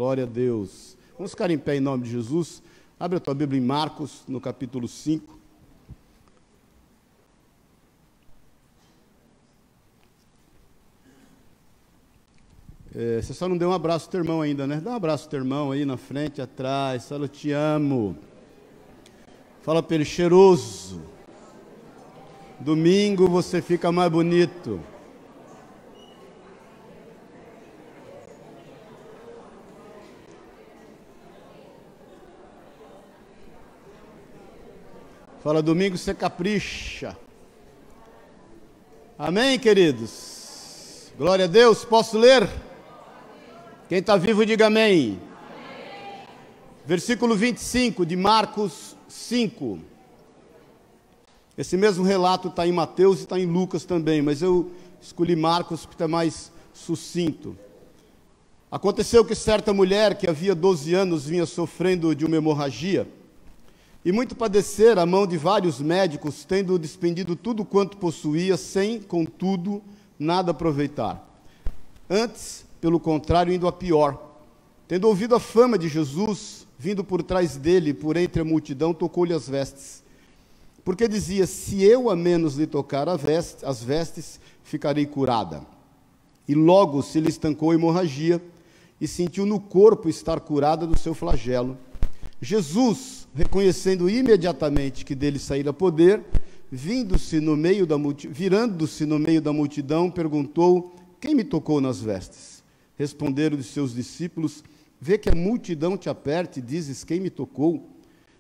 Glória a Deus. Vamos ficar em pé em nome de Jesus. Abre a tua Bíblia em Marcos, no capítulo 5. Você só não deu um abraço ao teu irmão ainda, né? Dá um abraço ao teu irmão aí na frente, atrás. Fala, eu te amo. Fala para ele, cheiroso. Domingo você fica mais bonito. Fala, domingo você capricha. Amém, queridos? Glória a Deus. Posso ler? Quem está vivo, diga amém. Amém. Versículo 25 de Marcos 5. Esse mesmo relato está em Mateus e está em Lucas também, mas eu escolhi Marcos porque é mais sucinto. Aconteceu que certa mulher que havia 12 anos vinha sofrendo de uma hemorragia, e muito padecera a mão de vários médicos, tendo despendido tudo quanto possuía, sem, contudo, nada aproveitar. Antes, pelo contrário, indo a pior. Tendo ouvido a fama de Jesus, vindo por trás dele, por entre a multidão, tocou-lhe as vestes. Porque dizia, se eu a menos lhe tocar as vestes, ficarei curada. E logo se lhe estancou a hemorragia, e sentiu no corpo estar curada do seu flagelo. Jesus, reconhecendo imediatamente que dele saíra poder, virando-se no meio da multidão, perguntou, quem me tocou nas vestes? Responderam os seus discípulos, vê que a multidão te aperta e dizes, quem me tocou?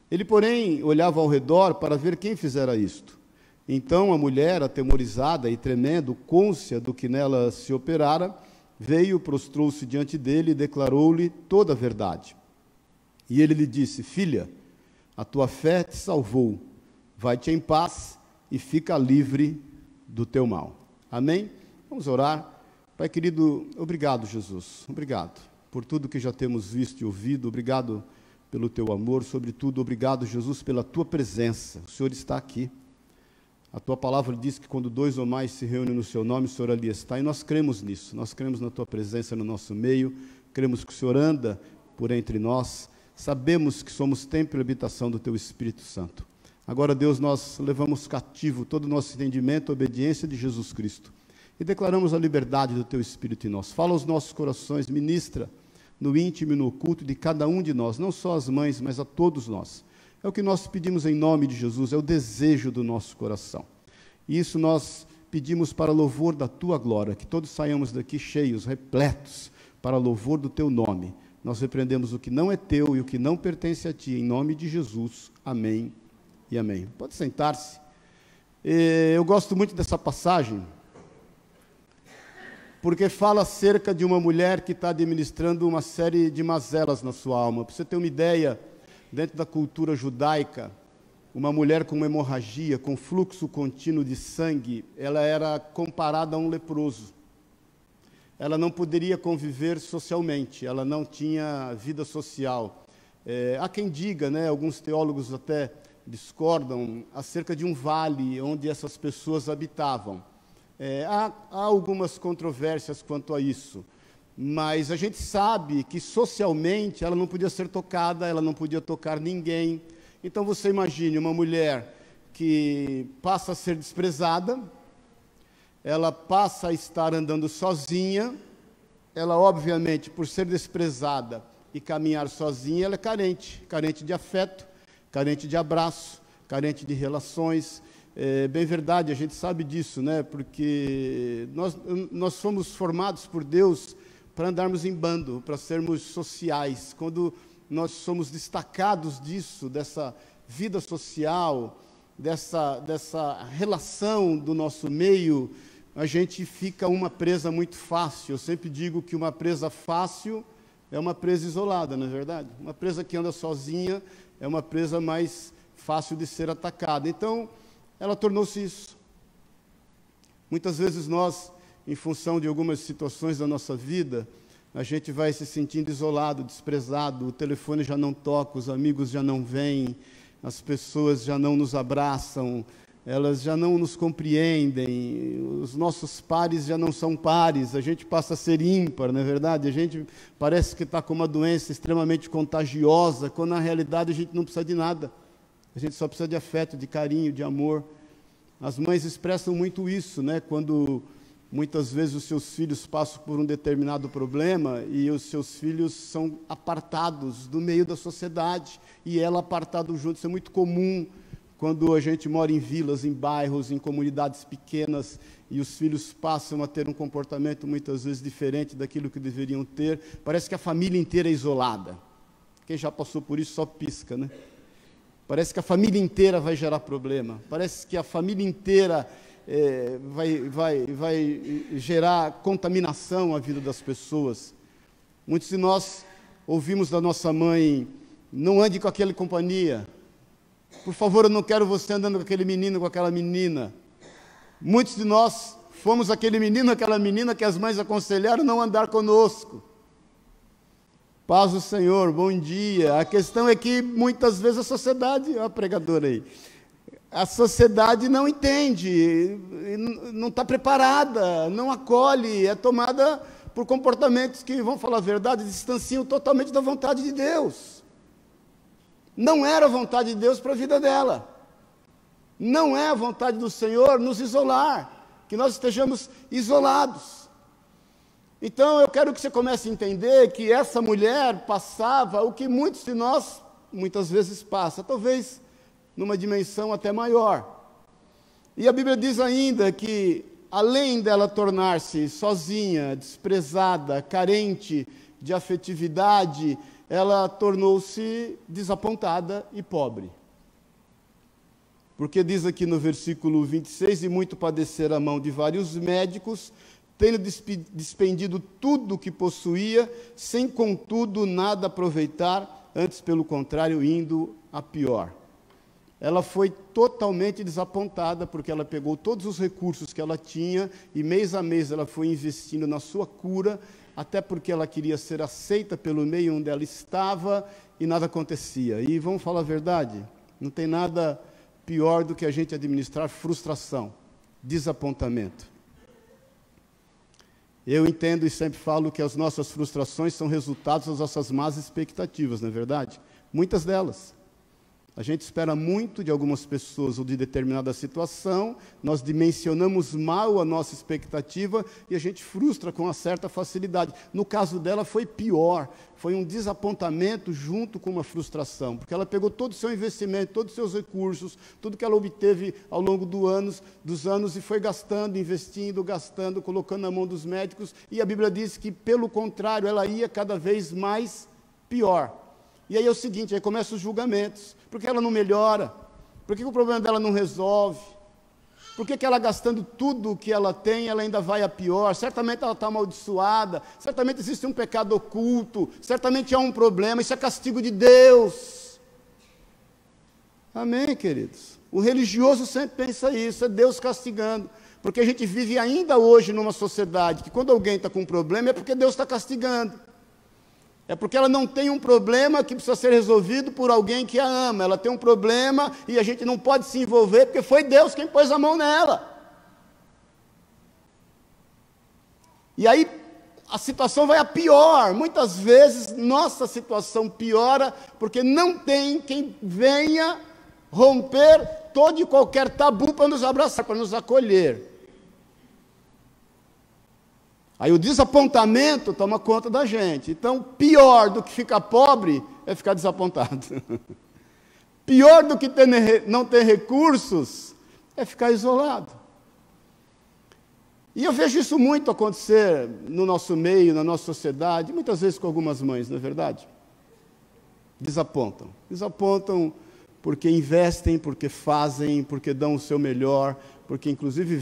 Ele, porém, olhava ao redor para ver quem fizera isto. Então a mulher, atemorizada e tremendo, cônscia do que nela se operara, veio, prostrou-se diante dele e declarou-lhe toda a verdade. E ele lhe disse, filha, a tua fé te salvou, vai-te em paz e fica livre do teu mal. Amém? Vamos orar. Pai querido, obrigado, Jesus, obrigado por tudo que já temos visto e ouvido, obrigado pelo teu amor, sobretudo, obrigado, Jesus, pela tua presença. O Senhor está aqui. A tua palavra diz que quando 2 ou mais se reúnem no seu nome, o Senhor ali está, e nós cremos nisso, nós cremos na tua presença no nosso meio, cremos que o Senhor anda por entre nós, sabemos que somos templo e habitação do teu Espírito Santo. Agora, Deus, nós levamos cativo todo o nosso entendimento, a obediência de Jesus Cristo, e declaramos a liberdade do teu Espírito em nós. Fala aos nossos corações, ministra no íntimo e no oculto de cada um de nós, não só as mães, mas a todos nós. É o que nós pedimos em nome de Jesus, é o desejo do nosso coração. E isso nós pedimos para louvor da tua glória, que todos saiamos daqui cheios, repletos, para louvor do teu nome. Nós repreendemos o que não é teu e o que não pertence a ti, em nome de Jesus. Amém e amém. Pode sentar-se. Eu gosto muito dessa passagem, porque fala acerca de uma mulher que está administrando uma série de mazelas na sua alma. Para você ter uma ideia, dentro da cultura judaica, uma mulher com uma hemorragia, com fluxo contínuo de sangue, ela era comparada a um leproso. Ela não poderia conviver socialmente, ela não tinha vida social. Há quem diga, né, alguns teólogos até discordam, acerca de um vale onde essas pessoas habitavam. Há algumas controvérsias quanto a isso, mas a gente sabe que socialmente ela não podia ser tocada, ela não podia tocar ninguém. Então você imagine uma mulher que passa a ser desprezada, ela passa a estar andando sozinha, ela obviamente por ser desprezada e caminhar sozinha, ela é carente de afeto, carente de abraço, carente de relações. É bem verdade, a gente sabe disso, né? Porque nós fomos formados por Deus para andarmos em bando, para sermos sociais. Quando nós somos destacados disso, dessa vida social, dessa relação do nosso meio, a gente fica uma presa muito fácil. Eu sempre digo que uma presa fácil é uma presa isolada, não é verdade? Uma presa que anda sozinha é uma presa mais fácil de ser atacada. Então, ela tornou-se isso. Muitas vezes nós, em função de algumas situações da nossa vida, a gente vai se sentindo isolado, desprezado, o telefone já não toca, os amigos já não vêm, as pessoas já não nos abraçam, elas já não nos compreendem, os nossos pares já não são pares, a gente passa a ser ímpar, não é verdade? A gente parece que está com uma doença extremamente contagiosa, quando na realidade a gente não precisa de nada, a gente só precisa de afeto, de carinho, de amor. As mães expressam muito isso, né? Quando muitas vezes os seus filhos passam por um determinado problema e os seus filhos são apartados do meio da sociedade e ela apartado junto. Isso é muito comum quando a gente mora em vilas, em bairros, em comunidades pequenas e os filhos passam a ter um comportamento muitas vezes diferente daquilo que deveriam ter. Parece que a família inteira é isolada. Quem já passou por isso só pisca, né? Parece que a família inteira vai gerar problema. Parece que a família inteira vai gerar contaminação à vida das pessoas. Muitos de nós ouvimos da nossa mãe: não ande com aquela companhia. Por favor, eu não quero você andando com aquele menino, com aquela menina. Muitos de nós fomos aquele menino, aquela menina que as mães aconselharam não andar conosco. Paz do Senhor, bom dia. A questão é que muitas vezes a sociedade, ó a pregadora aí, a sociedade não entende, não está preparada, não acolhe, é tomada por comportamentos que, vamos falar a verdade, distanciam totalmente da vontade de Deus. Não era a vontade de Deus para a vida dela. Não é a vontade do Senhor nos isolar, que nós estejamos isolados. Então, eu quero que você comece a entender que essa mulher passava o que muitos de nós, muitas vezes, passam, talvez numa dimensão até maior. E a Bíblia diz ainda que, além dela tornar-se sozinha, desprezada, carente de afetividade, ela tornou-se desapontada e pobre. Porque diz aqui no versículo 26, e muito padecer a mão de vários médicos, tendo despendido tudo o que possuía, sem contudo nada aproveitar, antes pelo contrário, indo a pior. Ela foi totalmente desapontada, porque ela pegou todos os recursos que ela tinha, e mês a mês ela foi investindo na sua cura, até porque ela queria ser aceita pelo meio onde ela estava, e nada acontecia. E vamos falar a verdade, não tem nada pior do que a gente administrar frustração, desapontamento. Eu entendo e sempre falo que as nossas frustrações são resultados das nossas más expectativas, não é verdade? Muitas delas. A gente espera muito de algumas pessoas ou de determinada situação, nós dimensionamos mal a nossa expectativa e a gente frustra com uma certa facilidade. No caso dela foi pior, foi um desapontamento junto com uma frustração, porque ela pegou todo o seu investimento, todos os seus recursos, tudo que ela obteve ao longo dos anos e foi gastando, investindo, gastando, colocando na mão dos médicos, e a Bíblia diz que, pelo contrário, ela ia cada vez mais pior. E aí é o seguinte, aí começam os julgamentos. Por que ela não melhora? Por que o problema dela não resolve? Por que ela, gastando tudo o que ela tem, ela ainda vai a pior? Certamente ela está amaldiçoada, certamente existe um pecado oculto, certamente há um problema, isso é castigo de Deus. Amém, queridos? O religioso sempre pensa isso, é Deus castigando. Porque a gente vive ainda hoje numa sociedade que quando alguém está com um problema é porque Deus está castigando. É porque ela não tem um problema que precisa ser resolvido por alguém que a ama. Ela tem um problema e a gente não pode se envolver porque foi Deus quem pôs a mão nela. E aí a situação vai a pior. Muitas vezes nossa situação piora porque não tem quem venha romper todo e qualquer tabu para nos abraçar, para nos acolher. Aí o desapontamento toma conta da gente. Então, pior do que ficar pobre é ficar desapontado. Pior do que não ter recursos é ficar isolado. E eu vejo isso muito acontecer no nosso meio, na nossa sociedade, muitas vezes com algumas mães, não é verdade? Desapontam. Desapontam porque investem, porque fazem, porque dão o seu melhor, porque inclusive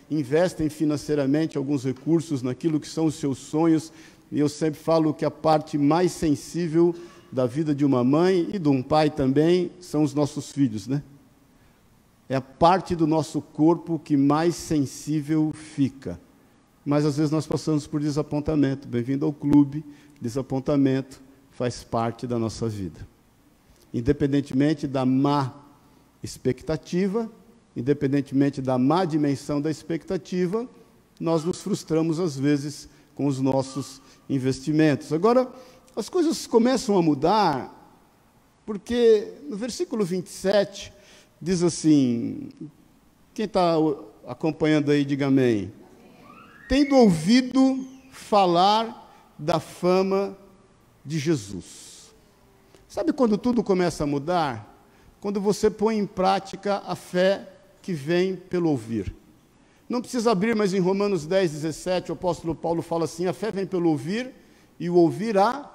investem financeiramente alguns recursos naquilo que são os seus sonhos, e eu sempre falo que a parte mais sensível da vida de uma mãe e de um pai também são os nossos filhos, né? É a parte do nosso corpo que mais sensível fica, mas às vezes nós passamos por desapontamento. Bem-vindo ao clube, desapontamento faz parte da nossa vida. Independentemente da má expectativa, independentemente da má dimensão da expectativa, nós nos frustramos às vezes com os nossos investimentos. Agora, as coisas começam a mudar, porque no versículo 27 diz assim, quem está acompanhando aí, diga amém. Tendo ouvido falar da fama de Jesus. Sabe quando tudo começa a mudar? Quando você põe em prática a fé que vem pelo ouvir. Não precisa abrir, mas em Romanos 10, 17, o apóstolo Paulo fala assim, a fé vem pelo ouvir, e o ouvir a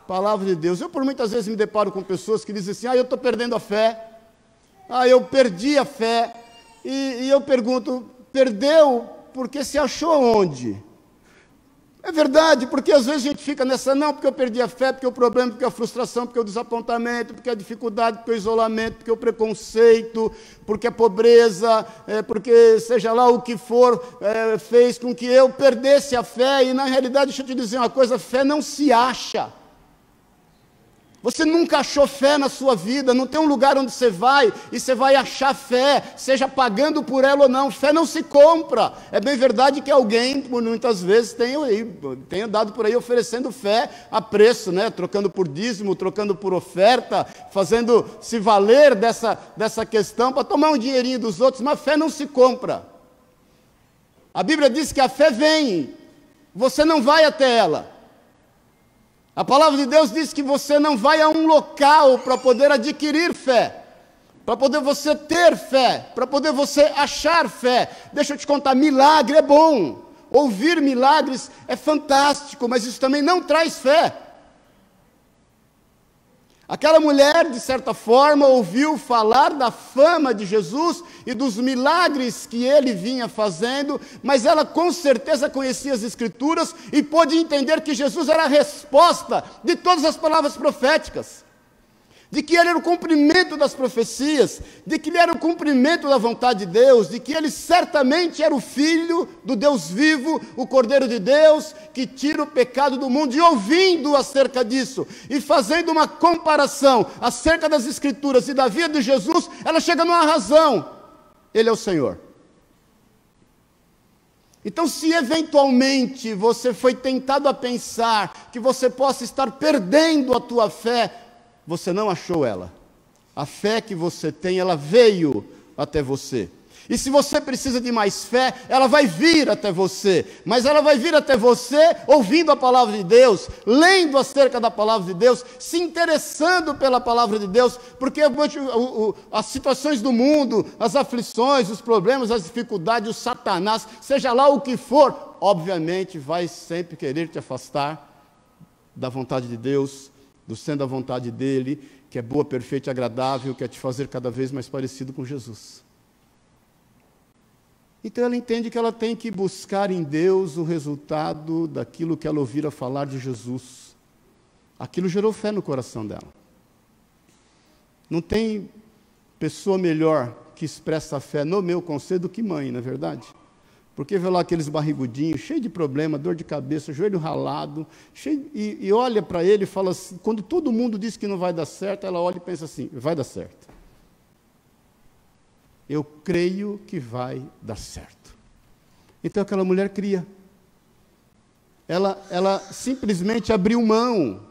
palavra de Deus. Eu por muitas vezes me deparo com pessoas que dizem assim, eu estou perdendo a fé, eu perdi a fé, e eu pergunto, perdeu porque se achou onde? É verdade, porque às vezes a gente fica nessa, não, porque eu perdi a fé, porque o problema, porque a frustração, porque o desapontamento, porque a dificuldade, porque o isolamento, porque o preconceito, porque a pobreza, porque seja lá o que for, fez com que eu perdesse a fé, e na realidade, deixa eu te dizer uma coisa, fé não se acha. Você nunca achou fé na sua vida, não tem um lugar onde você vai e você vai achar fé, seja pagando por ela ou não, fé não se compra. É bem verdade que alguém, muitas vezes, tem andado por aí oferecendo fé a preço, né? Trocando por dízimo, trocando por oferta, fazendo se valer dessa questão para tomar um dinheirinho dos outros, mas fé não se compra. A Bíblia diz que a fé vem, você não vai até ela. A palavra de Deus diz que você não vai a um local para poder adquirir fé, para poder você ter fé, para poder você achar fé. Deixa eu te contar, milagre é bom, ouvir milagres é fantástico, mas isso também não traz fé. Aquela mulher, de certa forma, ouviu falar da fama de Jesus e dos milagres que ele vinha fazendo, mas ela com certeza conhecia as Escrituras e pôde entender que Jesus era a resposta de todas as palavras proféticas, de que ele era o cumprimento das profecias, de que ele era o cumprimento da vontade de Deus, de que ele certamente era o Filho do Deus vivo, o Cordeiro de Deus, que tira o pecado do mundo. E ouvindo acerca disso, e fazendo uma comparação acerca das Escrituras e da vida de Jesus, ela chega numa razão: Ele é o Senhor. Então, se eventualmente você foi tentado a pensar que você possa estar perdendo a tua fé, você não achou ela. A fé que você tem, ela veio até você. E se você precisa de mais fé, ela vai vir até você. Mas ela vai vir até você ouvindo a palavra de Deus, lendo acerca da palavra de Deus, se interessando pela palavra de Deus, porque as situações do mundo, as aflições, os problemas, as dificuldades, o Satanás, seja lá o que for, obviamente vai sempre querer te afastar da vontade de Deus, do sendo a vontade dele, que é boa, perfeita e agradável, que é te fazer cada vez mais parecido com Jesus. Então ela entende que ela tem que buscar em Deus o resultado daquilo que ela ouvira falar de Jesus. Aquilo gerou fé no coração dela. Não tem pessoa melhor que expressa a fé no meu conselho do que mãe, não é verdade? Porque vê lá aqueles barrigudinhos, cheio de problema, dor de cabeça, joelho ralado, e olha para ele e fala assim, quando todo mundo diz que não vai dar certo, ela olha e pensa assim, vai dar certo. Eu creio que vai dar certo. Então aquela mulher cria. Ela simplesmente abriu mão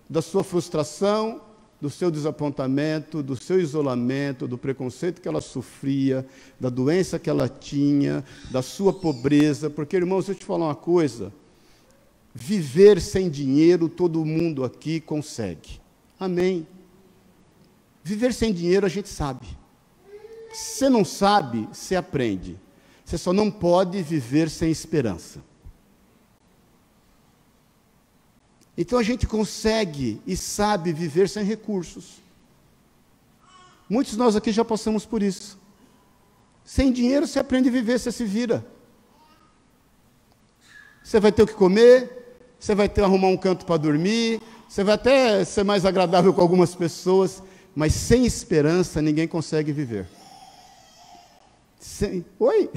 da sua frustração, do seu desapontamento, do seu isolamento, do preconceito que ela sofria, da doença que ela tinha, da sua pobreza, porque, irmãos, deixa eu te falar uma coisa, viver sem dinheiro todo mundo aqui consegue, amém? Viver sem dinheiro a gente sabe, se você não sabe, você aprende, você só não pode viver sem esperança. Então a gente consegue e sabe viver sem recursos. Muitos de nós aqui já passamos por isso. Sem dinheiro você aprende a viver, você se vira. Você vai ter o que comer, você vai ter que arrumar um canto para dormir, você vai até ser mais agradável com algumas pessoas, mas sem esperança ninguém consegue viver. Oi?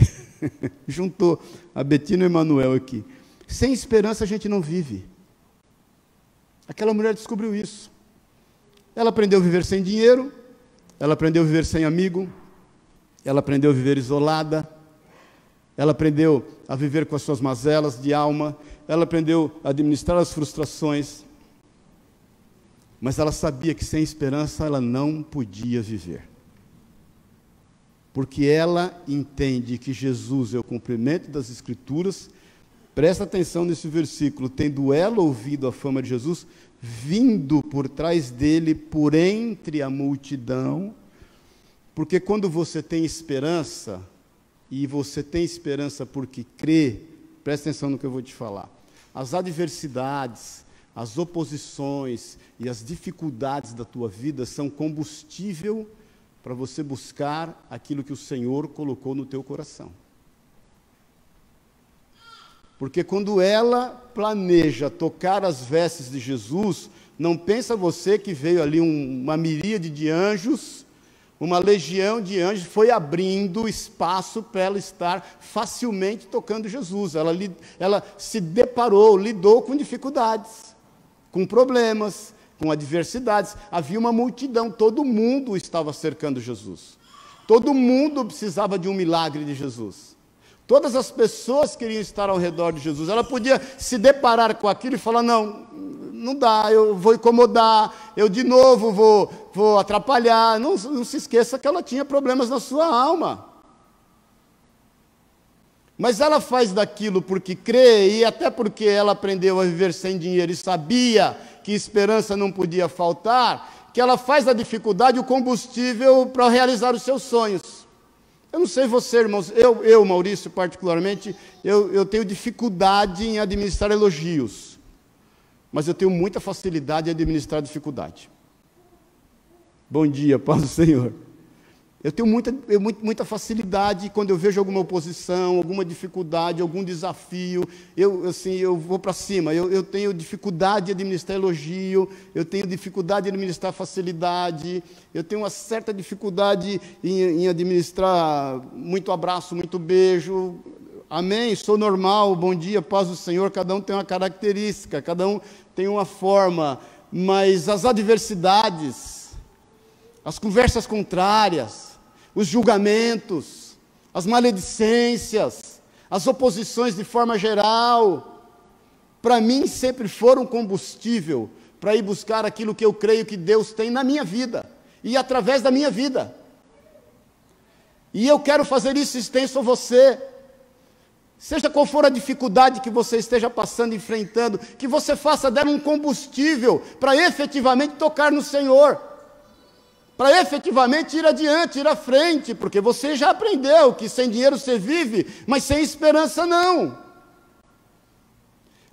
Juntou a Betina e o Emanuel aqui. Sem esperança a gente não vive. Aquela mulher descobriu isso. Ela aprendeu a viver sem dinheiro, ela aprendeu a viver sem amigo, ela aprendeu a viver isolada, ela aprendeu a viver com as suas mazelas de alma, ela aprendeu a administrar as frustrações, mas ela sabia que sem esperança ela não podia viver. Porque ela entende que Jesus é o cumprimento das Escrituras. Presta atenção nesse versículo: tendo ela ouvido a fama de Jesus, vindo por trás dele, por entre a multidão. Porque quando você tem esperança, e você tem esperança porque crê, presta atenção no que eu vou te falar. As adversidades, as oposições e as dificuldades da tua vida são combustível para você buscar aquilo que o Senhor colocou no teu coração. Porque quando ela planeja tocar as vestes de Jesus, não pensa você que veio ali uma miríade de anjos, uma legião de anjos, foi abrindo espaço para ela estar facilmente tocando Jesus. Ela se deparou, lidou com dificuldades, com problemas, com adversidades. Havia uma multidão, todo mundo estava cercando Jesus. Todo mundo precisava de um milagre de Jesus. Todas as pessoas queriam estar ao redor de Jesus. Ela podia se deparar com aquilo e falar: não dá, eu vou incomodar, eu de novo vou atrapalhar. Não se esqueça que ela tinha problemas na sua alma. Mas ela faz daquilo porque crê, e até porque ela aprendeu a viver sem dinheiro e sabia que esperança não podia faltar, que ela faz da dificuldade o combustível para realizar os seus sonhos. Eu não sei você, irmãos, eu Maurício, particularmente, eu tenho dificuldade em administrar elogios, mas eu tenho muita facilidade em administrar dificuldade. Bom dia, paz do Senhor. Eu tenho muita facilidade quando eu vejo alguma oposição, alguma dificuldade, algum desafio, eu vou para cima. Eu tenho dificuldade de administrar elogio, eu tenho dificuldade de administrar facilidade, eu tenho uma certa dificuldade em administrar muito abraço, muito beijo. Amém? Sou normal, bom dia, paz do Senhor. Cada um tem uma característica, cada um tem uma forma, mas as adversidades, as conversas contrárias, os julgamentos, as maledicências, as oposições de forma geral, para mim sempre foram combustível para ir buscar aquilo que eu creio que Deus tem na minha vida e através da minha vida. E eu quero fazer isso extenso a você. Seja qual for a dificuldade que você esteja passando, enfrentando, que você faça dela um combustível para efetivamente tocar no Senhor, para efetivamente ir adiante, ir à frente, porque você já aprendeu que sem dinheiro você vive, mas sem esperança não.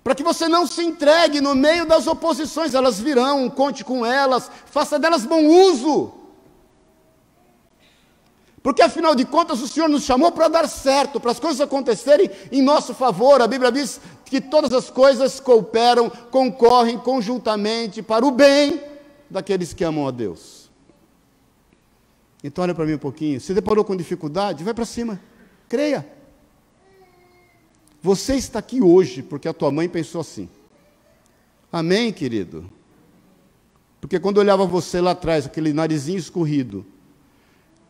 Para que você não se entregue no meio das oposições, elas virão, conte com elas, faça delas bom uso. Porque afinal de contas o Senhor nos chamou para dar certo, para as coisas acontecerem em nosso favor. A Bíblia diz que todas as coisas cooperam, concorrem conjuntamente para o bem daqueles que amam a Deus. Então olha para mim um pouquinho, se deparou com dificuldade, vai para cima, creia. Você está aqui hoje porque a tua mãe pensou assim. Amém, querido? Porque quando eu olhava você lá atrás, aquele narizinho escorrido,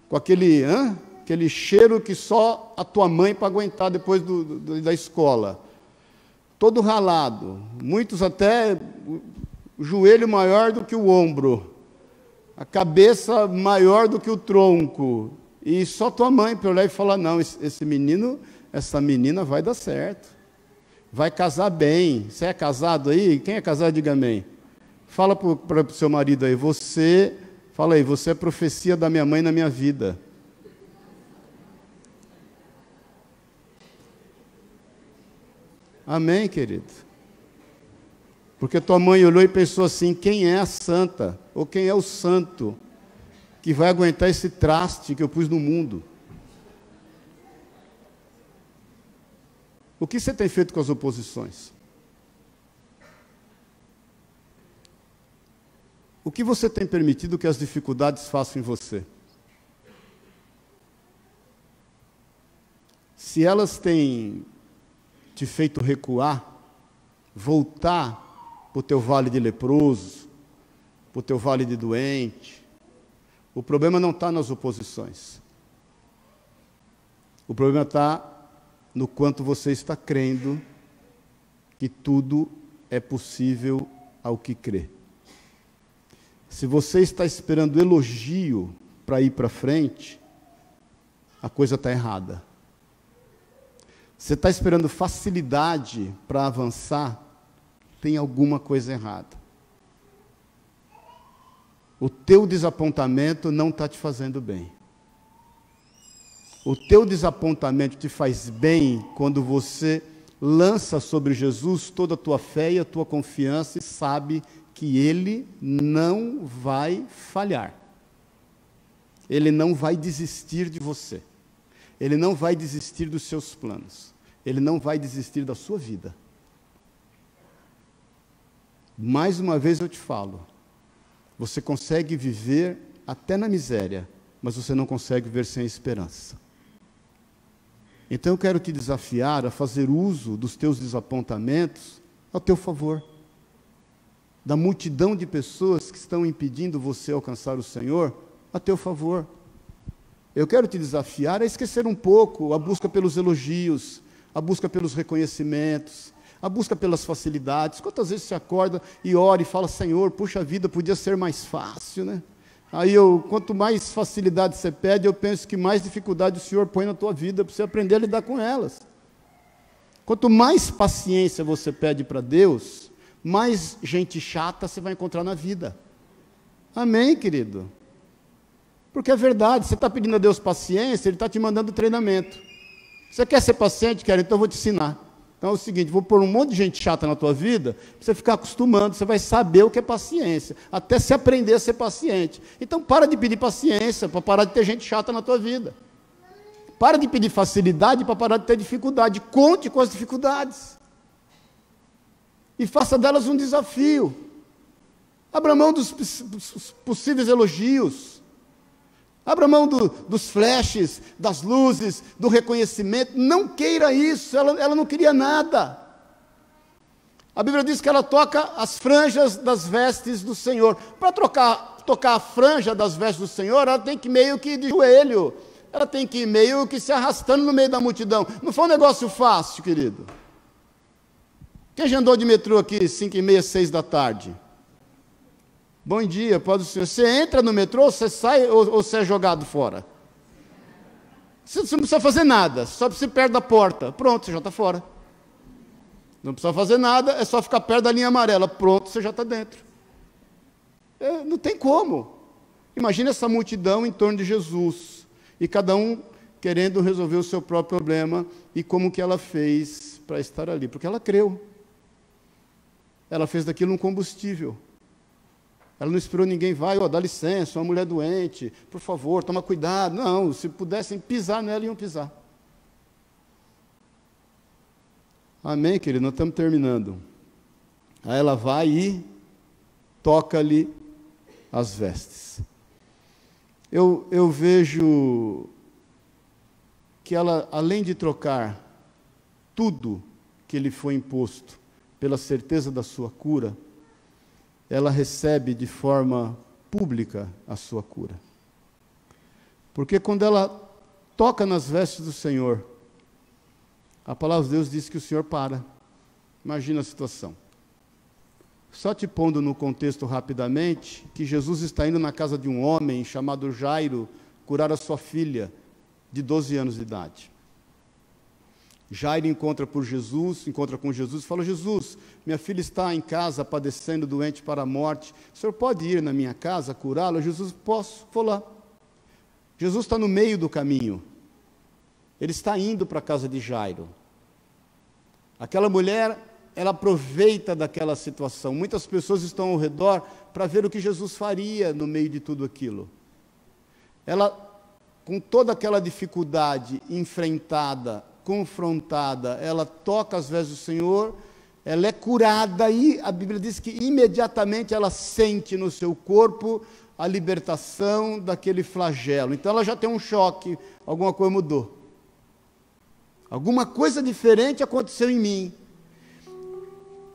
com aquele cheiro que só a tua mãe para aguentar depois da escola, todo ralado, muitos até o joelho maior do que o ombro, a cabeça maior do que o tronco, e só tua mãe para olhar e falar: não, esse menino, essa menina vai dar certo, vai casar bem. Você é casado aí? Quem é casado, diga amém. Fala para o seu marido aí, você é profecia da minha mãe na minha vida. Amém, querido? Porque tua mãe olhou e pensou assim: quem é a santa, ou quem é o santo, que vai aguentar esse traste que eu pus no mundo? O que você tem feito com as oposições? O que você tem permitido que as dificuldades façam em você? Se elas têm te feito recuar, voltar para o teu vale de leproso, para o teu vale de doente, o problema não está nas oposições. O problema está no quanto você está crendo que tudo é possível ao que crê. Se você está esperando elogio para ir para frente, a coisa está errada. Você está esperando facilidade para avançar, tem alguma coisa errada. O teu desapontamento não está te fazendo bem. O teu desapontamento te faz bem quando você lança sobre Jesus toda a tua fé e a tua confiança e sabe que Ele não vai falhar. Ele não vai desistir de você. Ele não vai desistir dos seus planos. Ele não vai desistir da sua vida. Mais uma vez eu te falo, você consegue viver até na miséria, mas você não consegue viver sem esperança. Então eu quero te desafiar a fazer uso dos teus desapontamentos ao teu favor. Da multidão de pessoas que estão impedindo você alcançar o Senhor, a teu favor. Eu quero te desafiar a esquecer um pouco a busca pelos elogios, a busca pelos reconhecimentos, a busca pelas facilidades. Quantas vezes você acorda e ora e fala, Senhor, puxa vida, podia ser mais fácil, né? Aí quanto mais facilidade você pede, eu penso que mais dificuldade o Senhor põe na tua vida para você aprender a lidar com elas. Quanto mais paciência você pede para Deus, mais gente chata você vai encontrar na vida. Amém, querido? Porque é verdade, você está pedindo a Deus paciência, Ele está te mandando treinamento. Você quer ser paciente, quer? Então eu vou te ensinar. Então é o seguinte, vou pôr um monte de gente chata na tua vida, para você ficar acostumando, você vai saber o que é paciência, até se aprender a ser paciente. Então para de pedir paciência, para parar de ter gente chata na tua vida. Para de pedir facilidade, para parar de ter dificuldade. Conte com as dificuldades. E faça delas um desafio. Abra mão dos possíveis elogios. Abra mão dos flashes, das luzes, do reconhecimento. Não queira isso, ela não queria nada. A Bíblia diz que ela toca as franjas das vestes do Senhor. Para tocar a franja das vestes do Senhor, ela tem que meio que de joelho. Ela tem que ir meio que se arrastando no meio da multidão. Não foi um negócio fácil, querido. Quem já andou de metrô aqui 5h30, 6 da tarde? Bom dia, pode o senhor. Você entra no metrô, você sai ou você é jogado fora? Você não precisa fazer nada, só precisa ir perto da porta. Pronto, você já está fora. Não precisa fazer nada, é só ficar perto da linha amarela. Pronto, você já está dentro. Não tem como. Imagina essa multidão em torno de Jesus. E cada um querendo resolver o seu próprio problema. E como que ela fez para estar ali? Porque ela creu. Ela fez daquilo um combustível. Ela não esperou ninguém, dá licença, uma mulher doente, por favor, toma cuidado. Não, se pudessem pisar nela, iam pisar. Amém, querido? Nós estamos terminando. Aí ela vai e toca-lhe as vestes. Eu vejo que ela, além de trocar tudo que lhe foi imposto pela certeza da sua cura, ela recebe de forma pública a sua cura. Porque quando ela toca nas vestes do Senhor, a palavra de Deus diz que o Senhor para. Imagina a situação. Só te pondo no contexto rapidamente, que Jesus está indo na casa de um homem chamado Jairo, curar a sua filha, de 12 anos de idade. Jairo encontra com Jesus e fala, Jesus, minha filha está em casa padecendo, doente para a morte, o senhor pode ir na minha casa curá-la? Jesus, posso, vou lá. Jesus está no meio do caminho, ele está indo para a casa de Jairo. Aquela mulher, ela aproveita daquela situação, muitas pessoas estão ao redor para ver o que Jesus faria no meio de tudo aquilo. Ela, com toda aquela dificuldade enfrentada, confrontada, ela toca as vestes do Senhor, ela é curada e a Bíblia diz que imediatamente ela sente no seu corpo a libertação daquele flagelo. Então ela já tem um choque, alguma coisa mudou. Alguma coisa diferente aconteceu em mim.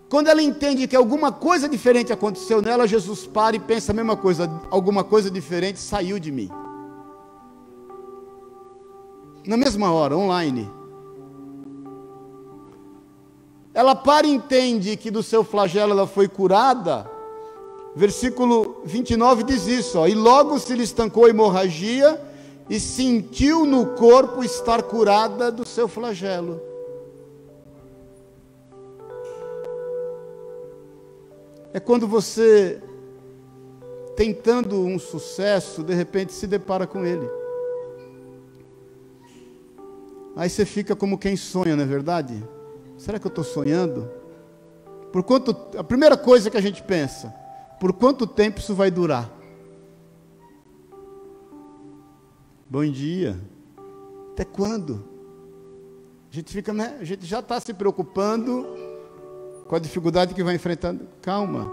Quando ela entende que alguma coisa diferente aconteceu nela, Jesus para e pensa a mesma coisa, alguma coisa diferente saiu de mim. na mesma hora, online. Ela para e entende que do seu flagelo ela foi curada. Versículo 29 diz isso, ó, e logo se lhe estancou a hemorragia e sentiu no corpo estar curada do seu flagelo. É quando você, tentando um sucesso, de repente se depara com ele. Aí você fica como quem sonha, não é verdade? Será que eu estou sonhando? A primeira coisa que a gente pensa, por quanto tempo isso vai durar? Bom dia. Até quando? A gente fica, né? A gente já está se preocupando com a dificuldade que vai enfrentando. Calma.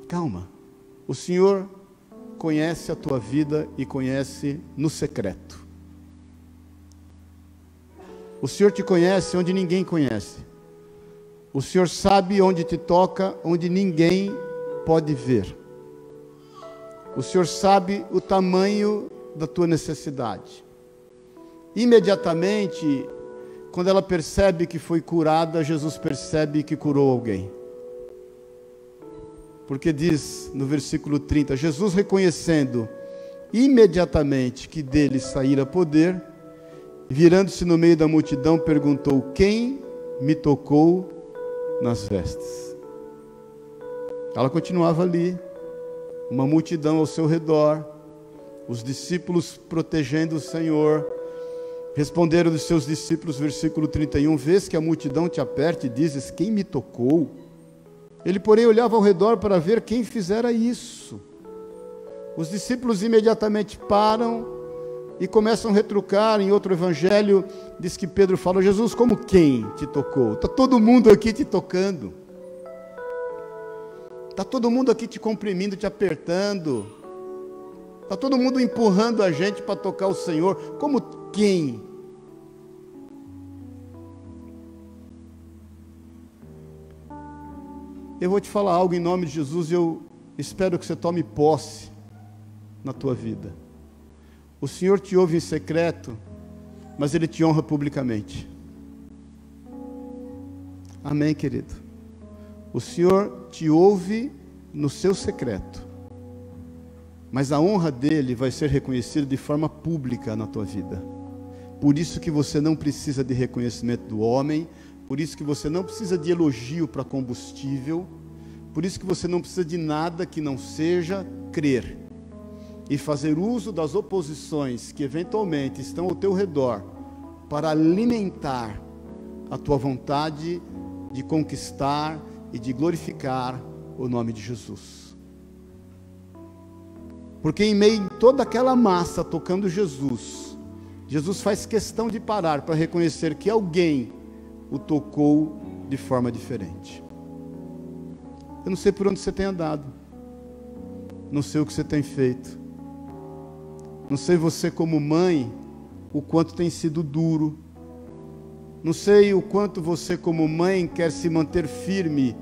Calma. O Senhor conhece a tua vida e conhece no secreto. O Senhor te conhece onde ninguém conhece. O Senhor sabe onde te toca, onde ninguém pode ver. O Senhor sabe o tamanho da tua necessidade. Imediatamente, quando ela percebe que foi curada, Jesus percebe que curou alguém. Porque diz no versículo 30, Jesus reconhecendo imediatamente que dele saíra poder, virando-se no meio da multidão, perguntou: quem me tocou nas vestes? Ela continuava ali, uma multidão ao seu redor, os discípulos protegendo o Senhor. Responderam dos seus discípulos, versículo 31, vês que a multidão te aperta e dizes: quem me tocou? Ele, porém, olhava ao redor para ver quem fizera isso. Os discípulos imediatamente param e começam a retrucar. Em outro evangelho, diz que Pedro fala: Jesus, como quem te tocou? Está todo mundo aqui te tocando. Está todo mundo aqui te comprimindo, te apertando. Está todo mundo empurrando a gente para tocar o Senhor. Como quem? Eu vou te falar algo em nome de Jesus e eu espero que você tome posse na tua vida. O Senhor te ouve em secreto, mas Ele te honra publicamente. Amém, querido? O Senhor te ouve no seu secreto, mas a honra dEle vai ser reconhecida de forma pública na tua vida. Por isso que você não precisa de reconhecimento do homem, por isso que você não precisa de elogio para combustível, por isso que você não precisa de nada que não seja crer e fazer uso das oposições que eventualmente estão ao teu redor para alimentar a tua vontade de conquistar e de glorificar o nome de Jesus. Porque em meio a toda aquela massa tocando Jesus, Jesus faz questão de parar para reconhecer que alguém o tocou de forma diferente. Eu não sei por onde você tem andado, não sei o que você tem feito, não sei você como mãe, o quanto tem sido duro, não sei o quanto você como mãe quer se manter firme,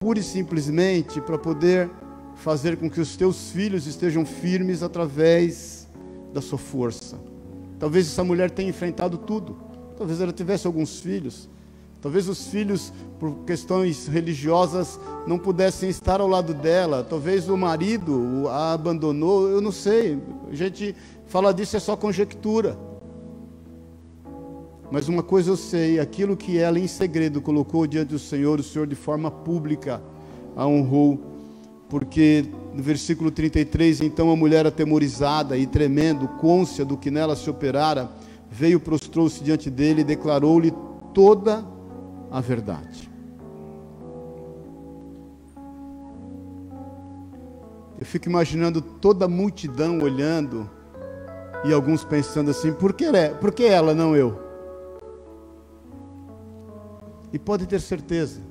pura e simplesmente para poder fazer com que os teus filhos estejam firmes através da sua força. Talvez essa mulher tenha enfrentado tudo, talvez ela tivesse alguns filhos, talvez os filhos, por questões religiosas, não pudessem estar ao lado dela, talvez o marido a abandonou, eu não sei, a gente fala disso, é só conjectura. Mas uma coisa eu sei, aquilo que ela em segredo colocou diante do Senhor, o Senhor de forma pública a honrou, porque no versículo 33, então a mulher atemorizada e tremendo, cônscia do que nela se operara, veio, prostrou-se diante dele e declarou-lhe toda a verdade. Eu fico imaginando toda a multidão olhando e alguns pensando assim: por que ela, não eu? E pode ter certeza,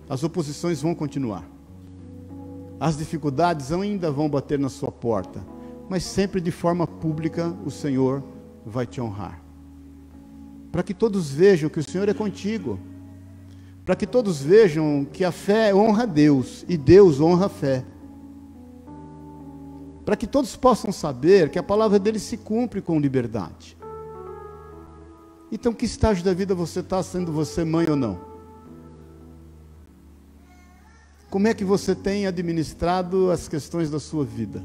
as oposições vão continuar, as dificuldades ainda vão bater na sua porta, mas sempre de forma pública o Senhor vai te honrar, para que todos vejam que o Senhor é contigo, para que todos vejam que a fé honra a Deus e Deus honra a fé. para que todos possam saber que a palavra dele se cumpre com liberdade. Então, que estágio da vida você está, sendo você mãe ou não? Como é que você tem administrado as questões da sua vida?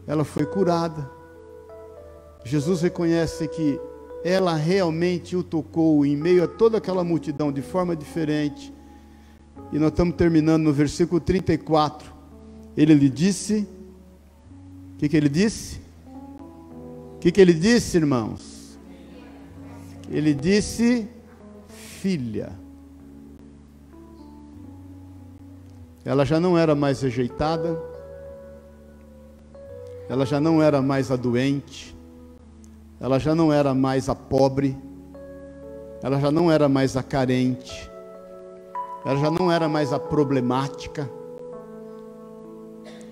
Ela foi curada. Jesus reconhece que ela realmente o tocou em meio a toda aquela multidão de forma diferente. E nós estamos terminando no versículo 34. Ele lhe disse, o que ele disse? O que ele disse, irmãos? Ele disse, filha. Ela já não era mais rejeitada, ela já não era mais a doente, ela já não era mais a pobre, ela já não era mais a carente, ela já não era mais a problemática,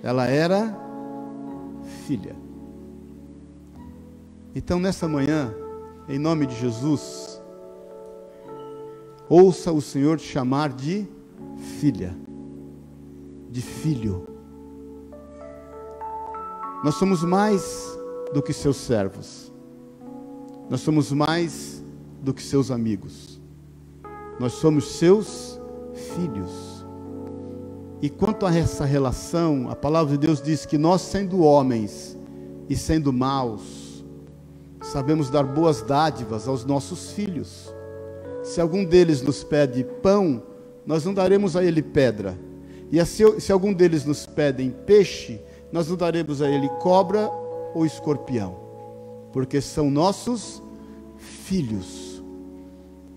ela era filha. Então, nessa manhã, em nome de Jesus, ouça o Senhor te chamar de filha, de filho. Nós somos mais do que seus servos, nós somos mais do que seus amigos, nós somos seus filhos. E quanto a essa relação, a palavra de Deus diz que nós, sendo homens e sendo maus, sabemos dar boas dádivas aos nossos filhos. Se algum deles nos pede pão, nós não daremos a ele pedra. E se algum deles nos pedem peixe, nós não daremos a ele cobra ou escorpião, porque são nossos filhos.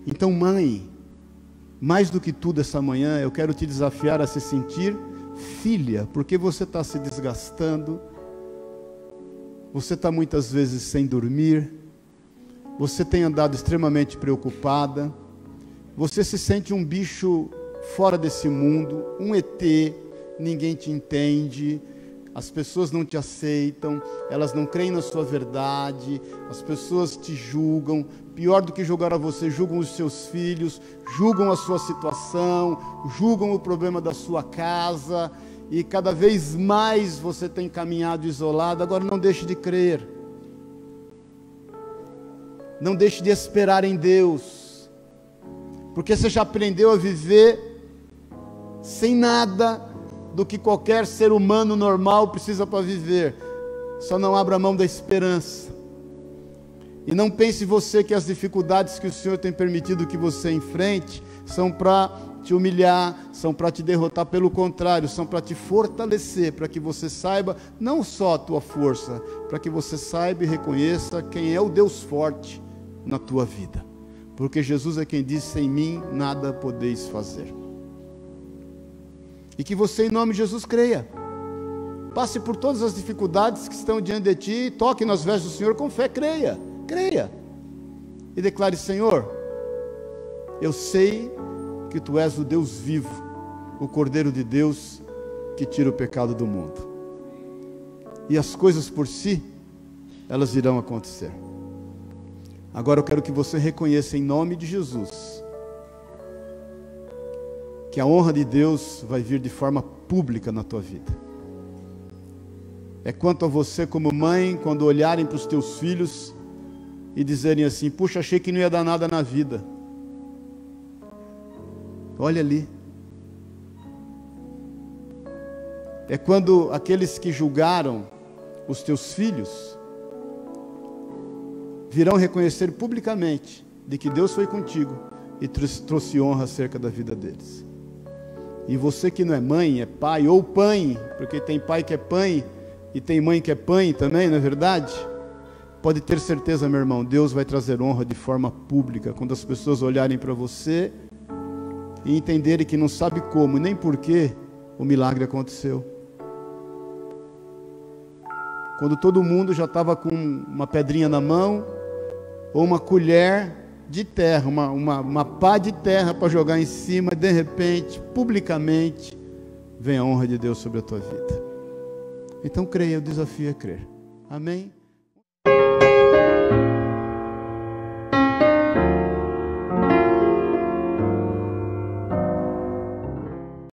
Então, mãe, mais do que tudo essa manhã, eu quero te desafiar a se sentir filha, porque você está se desgastando, você está muitas vezes sem dormir, você tem andado extremamente preocupada, você se sente um bicho fora desse mundo, um ET, ninguém te entende, as pessoas não te aceitam, elas não creem na sua verdade, as pessoas te julgam, pior do que julgar a você, julgam os seus filhos, julgam a sua situação, julgam o problema da sua casa, e cada vez mais você tem caminhado isolado. Agora não deixe de crer, não deixe de esperar em Deus, porque você já aprendeu a viver sem nada do que qualquer ser humano normal precisa para viver. Só não abra mão da esperança. E não pense você que as dificuldades que o Senhor tem permitido que você enfrente são para te humilhar, são para te derrotar. Pelo contrário, são para te fortalecer, para que você saiba não só a tua força, para que você saiba e reconheça quem é o Deus forte na tua vida. Porque Jesus é quem disse: sem mim nada podeis fazer. E que você, em nome de Jesus, creia. Passe por todas as dificuldades que estão diante de ti, toque nas vestes do Senhor com fé, creia, creia. E declare: Senhor, eu sei que Tu és o Deus vivo, o Cordeiro de Deus que tira o pecado do mundo. E as coisas por si, elas irão acontecer. Agora eu quero que você reconheça, em nome de Jesus, que a honra de Deus vai vir de forma pública na tua vida. É quanto a você como mãe, quando olharem para os teus filhos e dizerem assim: puxa, achei que não ia dar nada na vida. Olha ali. É quando aqueles que julgaram os teus filhos virão reconhecer publicamente de que Deus foi contigo e trouxe honra acerca da vida deles. E você que não é mãe, é pai ou pai, porque tem pai que é pai e tem mãe que é pai também, não é verdade? Pode ter certeza, meu irmão, Deus vai trazer honra de forma pública, quando as pessoas olharem para você e entenderem que não sabe como, nem porquê o milagre aconteceu. Quando todo mundo já estava com uma pedrinha na mão, ou uma colher de terra, uma pá de terra para jogar em cima, de repente, publicamente, vem a honra de Deus sobre a tua vida. Então creia, o desafio é crer. Amém?